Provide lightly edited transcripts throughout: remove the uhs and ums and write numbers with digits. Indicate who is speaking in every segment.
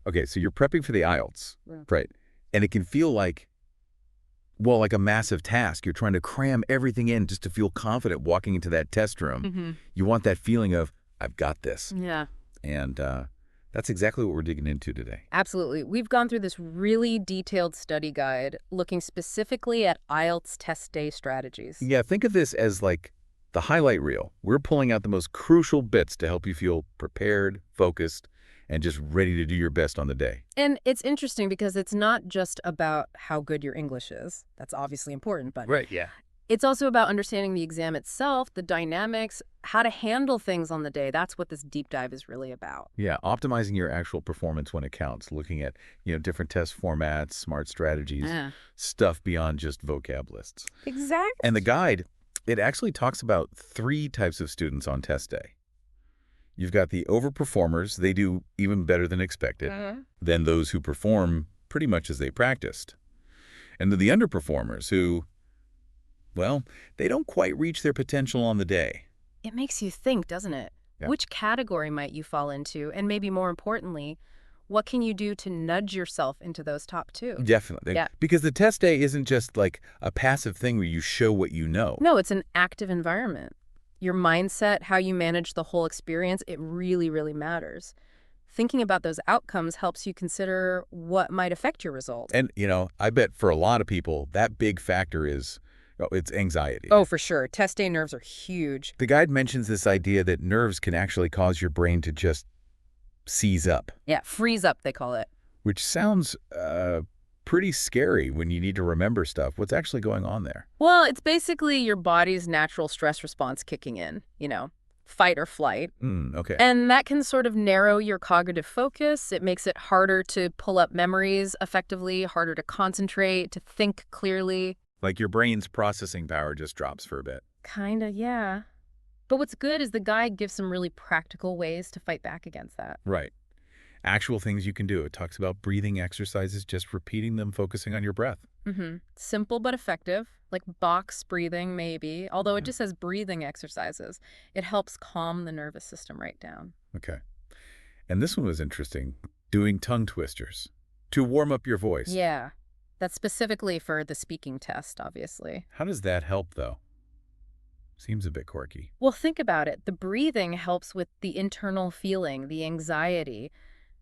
Speaker 1: Okay, so you're prepping for the IELTS,
Speaker 2: Yeah.
Speaker 1: right? And it can feel like, well, like a massive task. You're trying to cram everything in just to feel confident walking into that test room.
Speaker 2: Mm-hmm.
Speaker 1: You want that feeling of, I've got this.
Speaker 2: Yeah,
Speaker 1: And that's exactly what we're digging into today.
Speaker 2: absolutely. We've gone through this really detailed study guide looking specifically at IELTS test day strategies.
Speaker 1: Yeah, think of this as like the highlight reel. We're pulling out the most crucial bits to help you feel prepared, focused, and just ready to do your best on the day.
Speaker 2: And it's interesting because it's not just about how good your English is. That's obviously important, but
Speaker 1: Right, yeah.
Speaker 2: it's also about understanding the exam itself, the dynamics, how to handle things on the day. That's what this deep dive is really about.
Speaker 1: Yeah, optimizing your actual performance when it counts, looking at, different test formats, smart strategies,
Speaker 2: Yeah.
Speaker 1: stuff beyond just vocab lists.
Speaker 2: Exactly.
Speaker 1: And the guide, it actually talks about 3 types of students on test day. You've got the overperformers, they do even better than expected, then those who perform pretty much as they practiced. And then the underperformers who, well, they don't quite reach their potential on the day.
Speaker 2: It makes you think, doesn't it?
Speaker 1: Yeah.
Speaker 2: Which category might you fall into? And maybe more importantly, what can you do to nudge yourself into those top 2?
Speaker 1: Definitely.
Speaker 2: Yeah.
Speaker 1: Because the test day isn't just like a passive thing where you show what you know.
Speaker 2: No, it's an active environment. Your mindset, how you manage the whole experience, it really, really matters. Thinking about those outcomes helps you consider what might affect your results.
Speaker 1: And, I bet for a lot of people, that big factor is, it's anxiety.
Speaker 2: Oh, for sure. Test day nerves are huge.
Speaker 1: The guide mentions this idea that nerves can actually cause your brain to just seize up,
Speaker 2: Yeah, freeze up, they call it.
Speaker 1: which sounds pretty scary when you need to remember stuff. What's actually going on there?
Speaker 2: Well, it's basically your body's natural stress response kicking in, fight or flight.
Speaker 1: Okay.
Speaker 2: And that can sort of narrow your cognitive focus. It makes it harder to pull up memories effectively, harder to concentrate, to think clearly.
Speaker 1: Like your brain's processing power just drops for a bit.
Speaker 2: Kinda, yeah. But what's good is the guide gives some really practical ways to fight back against that.
Speaker 1: Right. Actual things you can do. It talks about breathing exercises, just repeating them, focusing on your breath.
Speaker 2: Simple but effective, like box breathing maybe, although it just says breathing exercises. It helps calm the nervous system right down.
Speaker 1: Okay. And this one was interesting. Doing tongue twisters to warm up your voice.
Speaker 2: Yeah, that's specifically for the speaking test, obviously.
Speaker 1: How does that help, though? Seems a bit quirky.
Speaker 2: Well, think about it. The breathing helps with the internal feeling, the anxiety.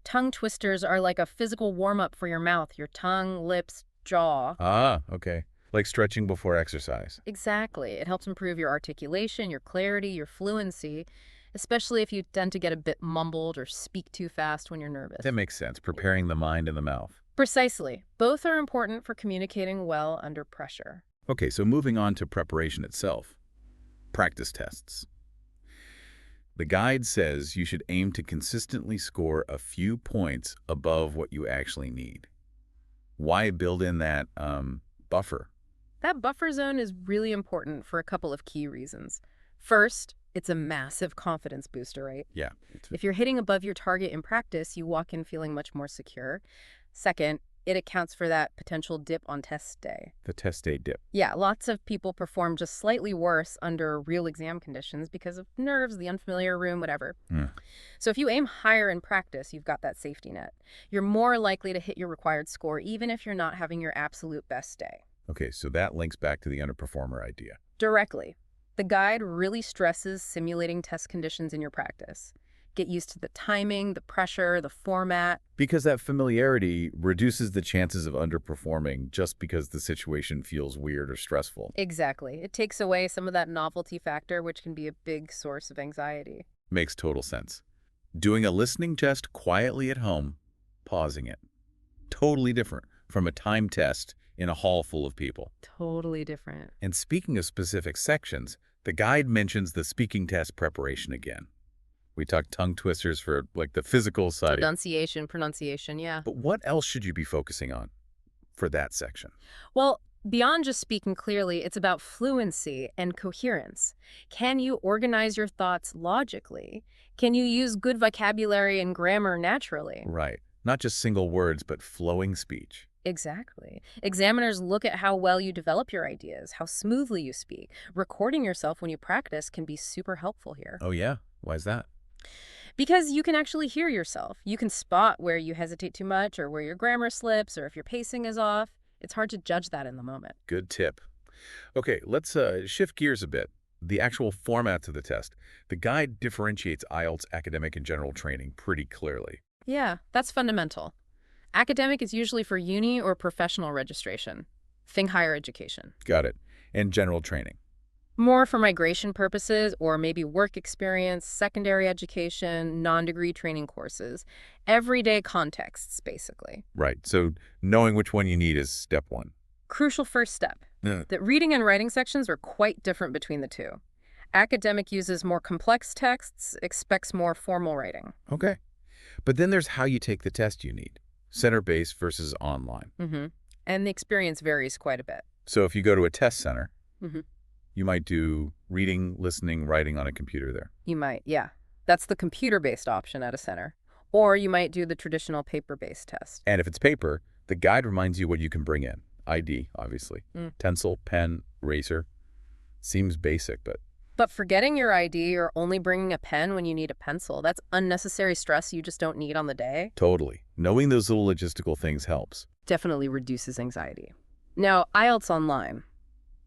Speaker 2: Tongue twisters are like a physical warm-up for your mouth, your tongue, lips, jaw.
Speaker 1: Ah, okay. Like stretching before exercise.
Speaker 2: Exactly. It helps improve your articulation, your clarity, your fluency, especially if you tend to get a bit mumbled or speak too fast when you're nervous.
Speaker 1: That makes sense. Preparing the mind and the mouth.
Speaker 2: Precisely. Both are important for communicating well under pressure.
Speaker 1: Okay, so moving on to preparation itself. Practice tests. The guide says you should aim to consistently score a few points above what you actually need. Why build in that buffer?
Speaker 2: That buffer zone is really important for a couple of key reasons. First, it's a massive confidence booster, right?
Speaker 1: Yeah.
Speaker 2: If you're hitting above your target in practice, you walk in feeling much more secure. Second, it accounts for that potential dip on test day.
Speaker 1: The test day dip.
Speaker 2: Yeah, lots of people perform just slightly worse under real exam conditions because of nerves, the unfamiliar room, whatever. So if you aim higher in practice, you've got that safety net. You're more likely to hit your required score even if you're not having your absolute best day.
Speaker 1: Okay, so that links back to the underperformer idea.
Speaker 2: Directly. The guide really stresses simulating test conditions in your practice. Get used to the timing, the pressure, the format.
Speaker 1: Because that familiarity reduces the chances of underperforming just because the situation feels weird or stressful.
Speaker 2: Exactly. It takes away some of that novelty factor, which can be a big source of anxiety.
Speaker 1: Makes total sense. Doing a listening test quietly at home, pausing it. Totally different from a time test in a hall full of people.
Speaker 2: Totally different.
Speaker 1: And speaking of specific sections, the guide mentions the speaking test preparation again. We talked tongue twisters for like the physical side.
Speaker 2: Pronunciation, yeah.
Speaker 1: But what else should you be focusing on for that section?
Speaker 2: Well, beyond just speaking clearly, it's about fluency and coherence. Can you organize your thoughts logically? Can you use good vocabulary and grammar naturally?
Speaker 1: Right. Not just single words, but flowing speech.
Speaker 2: Exactly. Examiners look at how well you develop your ideas, how smoothly you speak. Recording yourself when you practice can be super helpful here.
Speaker 1: Oh, yeah? Why is that?
Speaker 2: Because you can actually hear yourself. You can spot where you hesitate too much or where your grammar slips or if your pacing is off. It's hard to judge that in the moment.
Speaker 1: Good tip. Okay, let's shift gears a bit. The actual formats of the test. The guide differentiates IELTS academic and general training pretty clearly.
Speaker 2: Yeah, that's fundamental. Academic is usually for uni or professional registration. Think higher education.
Speaker 1: Got it. And general training.
Speaker 2: More for migration purposes or maybe work experience, secondary education, non-degree training courses. Everyday contexts, basically.
Speaker 1: Right. So knowing which one you need is step one.
Speaker 2: Crucial first step.
Speaker 1: Yeah.
Speaker 2: That reading and writing sections are quite different between the two. Academic uses more complex texts, expects more formal writing.
Speaker 1: Okay. But then there's how you take the test you need. Center-based versus online.
Speaker 2: And the experience varies quite a bit.
Speaker 1: So if you go to a test center,
Speaker 2: Mm-hmm.
Speaker 1: you might do reading, listening, writing on a computer there.
Speaker 2: You might, yeah. That's the computer-based option at a center. Or you might do the traditional paper-based test.
Speaker 1: And if it's paper, the guide reminds you what you can bring in. ID, obviously. Pencil, pen, eraser. Seems basic, but...
Speaker 2: But forgetting your ID or only bringing a pen when you need a pencil, that's unnecessary stress you just don't need on the day.
Speaker 1: Totally. Knowing those little logistical things helps.
Speaker 2: Definitely reduces anxiety. Now, IELTS Online.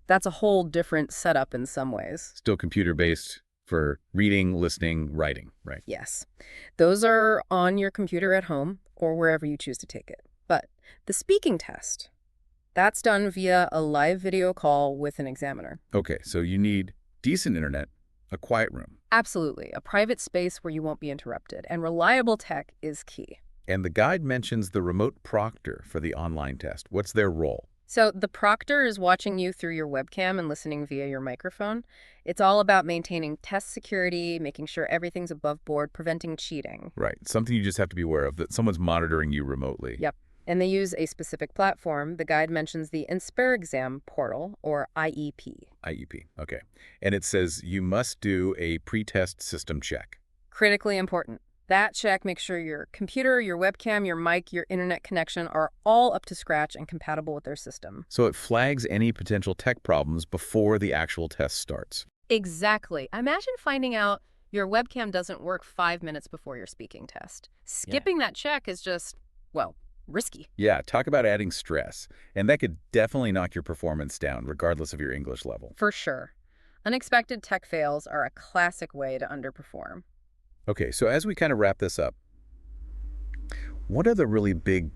Speaker 2: That's a whole different setup in some ways.
Speaker 1: Still computer-based for reading, listening, writing, right?
Speaker 2: Yes. Those are on your computer at home or wherever you choose to take it. But the speaking test, that's done via a live video call with an examiner.
Speaker 1: Okay, so you need decent internet, a quiet room.
Speaker 2: Absolutely. A private space where you won't be interrupted. And reliable tech is key.
Speaker 1: And the guide mentions the remote proctor for the online test. What's their role?
Speaker 2: So the proctor is watching you through your webcam and listening via your microphone. It's all about maintaining test security, making sure everything's above board, preventing cheating.
Speaker 1: Right. Something you just have to be aware of, that someone's monitoring you remotely.
Speaker 2: Yep. And they use a specific platform. The guide mentions the Inspire Exam Portal, or IEP.
Speaker 1: IEP. Okay. And it says you must do a pre-test system check.
Speaker 2: Critically important. That check makes sure your computer, your webcam, your mic, your internet connection are all up to scratch and compatible with their system.
Speaker 1: So it flags any potential tech problems before the actual test starts.
Speaker 2: Exactly. Imagine finding out your webcam doesn't work 5 minutes before your speaking test. Skipping that check is just, well, risky.
Speaker 1: Yeah, talk about adding stress. And that could definitely knock your performance down, regardless of your English level.
Speaker 2: For sure. Unexpected tech fails are a classic way to underperform.
Speaker 1: Okay, so as we kind of wrap this up, what are the really big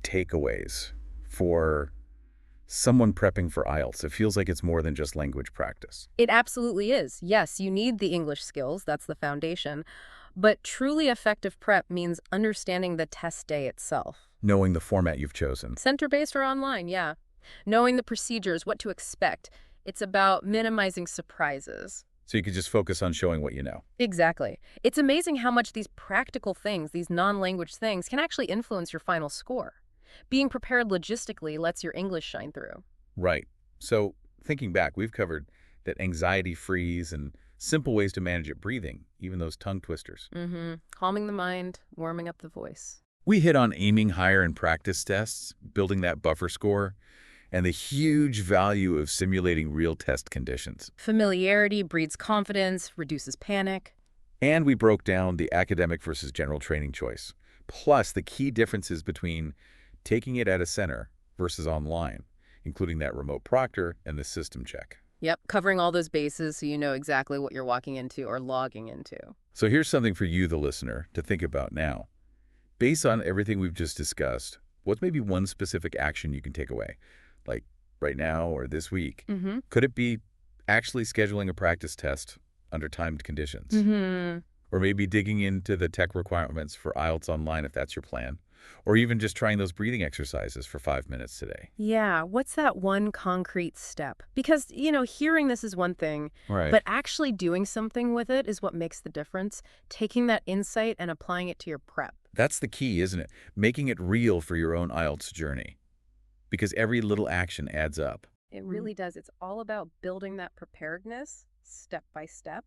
Speaker 1: takeaways for someone prepping for IELTS? It feels like it's more than just language practice.
Speaker 2: It absolutely is. Yes, you need the English skills. That's the foundation. But truly effective prep means understanding the test day itself.
Speaker 1: Knowing the format you've chosen.
Speaker 2: Center-based or online, yeah. Knowing the procedures, what to expect. It's about minimizing surprises.
Speaker 1: So you could just focus on showing what you know.
Speaker 2: Exactly. It's amazing how much these practical things, these non-language things, can actually influence your final score. Being prepared logistically lets your English shine through.
Speaker 1: Right. So thinking back, we've covered that anxiety freeze and simple ways to manage it, breathing, even those tongue twisters.
Speaker 2: Calming the mind, warming up the voice.
Speaker 1: We hit on aiming higher in practice tests, building that buffer score, and the huge value of simulating real test conditions.
Speaker 2: Familiarity breeds confidence, reduces panic.
Speaker 1: And we broke down the academic versus general training choice, plus the key differences between taking it at a center versus online, including that remote proctor and the system check.
Speaker 2: Yep, covering all those bases so you know exactly what you're walking into or logging into.
Speaker 1: So here's something for you, the listener, to think about now. Based on everything we've just discussed, what's maybe one specific action you can take away? Like right now or this week? Could it be actually scheduling a practice test under timed conditions? Or maybe digging into the tech requirements for IELTS Online if that's your plan? Or even just trying those breathing exercises for 5 minutes today?
Speaker 2: Yeah, what's that one concrete step? Because, hearing this is one thing,
Speaker 1: Right.
Speaker 2: but actually doing something with it is what makes the difference. Taking that insight and applying it to your prep.
Speaker 1: That's the key, isn't it? Making it real for your own IELTS journey. Because every little action adds up.
Speaker 2: It really does. It's all about building that preparedness step by step.